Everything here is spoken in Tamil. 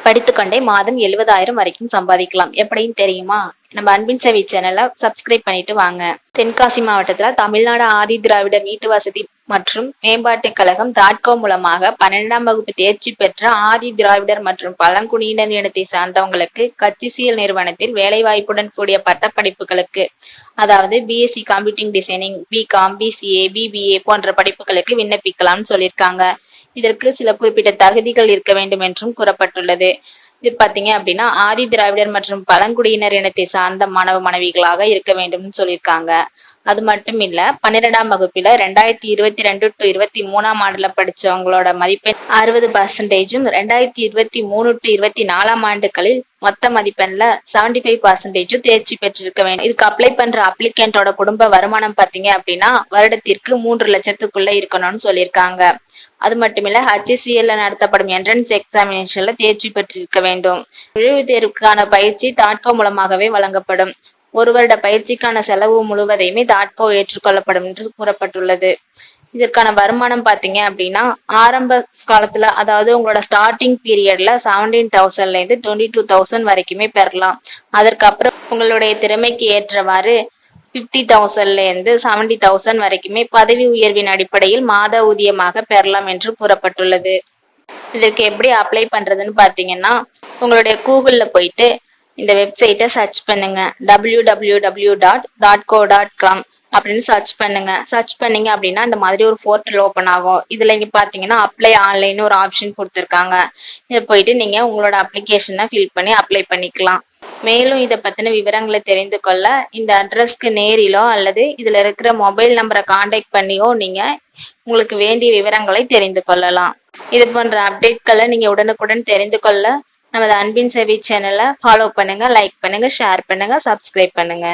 படித்துக்கொண்டே மாதம் 70,000 வரைக்கும் சம்பாதிக்கலாம். எப்படின்னு தெரியுமா? நம்ம அன்பின் சேவை சேனலை சப்ஸ்கிரைப் பண்ணிட்டு வாங்க. தென்காசி மாவட்டத்துல தமிழ்நாடு ஆதி திராவிடர் வீட்டு வசதி மற்றும் மேம்பாட்டுக் கழகம் தாட்கோ மூலமாக 12ஆம் வகுப்பு தேர்ச்சி பெற்ற ஆதி திராவிடர் மற்றும் பழங்குடியினர் இனத்தை சார்ந்தவங்களுக்கு கச்சிசிஎல் நிறுவனத்தில் வேலைவாய்ப்புடன் கூடிய பட்டப்படிப்புகளுக்கு, அதாவது BSc computing designing, BCom, BCA, BBA போன்ற படிப்புகளுக்கு விண்ணப்பிக்கலாம்னு சொல்லியிருக்காங்க. இதற்கு சில குறிப்பிட்ட தகுதிகள் இருக்க வேண்டும் என்றும் கூறப்பட்டுள்ளது. இது பாத்தீங்க அப்படின்னா ஆதி திராவிடர் மற்றும் பழங்குடியினர் இனத்தை சார்ந்த மாணவ மாணவிகளாக இருக்க வேண்டும்னு சொல்லியிருக்காங்க. அது மட்டும் இல்ல, 12ஆம் வகுப்புல 2022 to 23ஆம் ஆண்டுல படிச்சவங்களோட மதிப்பெண் 60%, 2023 to 24ஆம் ஆண்டுகளில் மொத்த மதிப்பெண்ல 75% தேர்ச்சி பெற்றிருக்க வேண்டும். இதுக்கு அப்ளை பண்ற அப்ளிகண்டோட குடும்ப வருமானம் பாத்தீங்க அப்படின்னா வருடத்திற்கு 3 லட்சத்துக்குள்ள இருக்கணும்னு சொல்லியிருக்காங்க. அது மட்டுமில்ல, HCL நடத்தப்படும் என்ட்ரன்ஸ் எக்ஸாமினேஷன்ல தேர்ச்சி பெற்றிருக்க வேண்டும். நுழைவுத் தேர்வுக்கான பயிற்சி தாட்கோ மூலமாகவே வழங்கப்படும். 1 வருட பயிற்சிக்கான செலவு முழுவதையுமே தாட்கோ ஏற்றுக்கொள்ளப்படும் என்று கூறப்பட்டுள்ளது. இதற்கான வருமானம் பாத்தீங்க அப்படின்னா ஆரம்ப காலத்துல, அதாவது உங்களோட ஸ்டார்டிங் பீரியட்ல 17,000ல இருந்து 22,000 வரைக்குமே பெறலாம். அதற்கப்புறம் உங்களுடைய திறமைக்கு ஏற்றவாறு 50,000ல இருந்து 70,000 வரைக்குமே பதவி உயர்வின் அடிப்படையில் மாத ஊதியமாக பெறலாம் என்று கூறப்பட்டுள்ளது. இதற்கு எப்படி அப்ளை பண்றதுன்னு பாத்தீங்கன்னா, உங்களுடைய கூகுள்ல போயிட்டு இந்த வெப்சைட்டை சர்ச் பண்ணுங்க. www.thatco.com அப்படின்னு சர்ச் பண்ணுங்க. சர்ச் பண்ணீங்க அப்படின்னா இந்த மாதிரி ஒரு போர்ட்டல் ஓபன் ஆகும். இதுல இங்க பாத்தீங்கன்னா அப்ளை ஆன்லைன் ஒரு ஆப்ஷன் கொடுத்துருக்காங்க. இதை போயிட்டு நீங்க உங்களோட அப்ளிகேஷனை ஃபில் பண்ணி அப்ளை பண்ணிக்கலாம். மேலும் இதை பத்தின விவரங்களை தெரிந்து கொள்ள இந்த அட்ரஸ்க்கு நேரிலோ அல்லது இதுல இருக்கிற மொபைல் நம்பரை கான்டாக்ட் பண்ணியோ நீங்க உங்களுக்கு வேண்டிய விவரங்களை தெரிந்து கொள்ளலாம். இது போன்ற அப்டேட்களை நீங்க உடனுக்குடன் தெரிந்து கொள்ள நமது அன்பின் சேவை சேனலை ஃபாலோ பண்ணுங்க, லைக் பண்ணுங்க, ஷேர் பண்ணுங்க, சப்ஸ்கிரைப் பண்ணுங்க.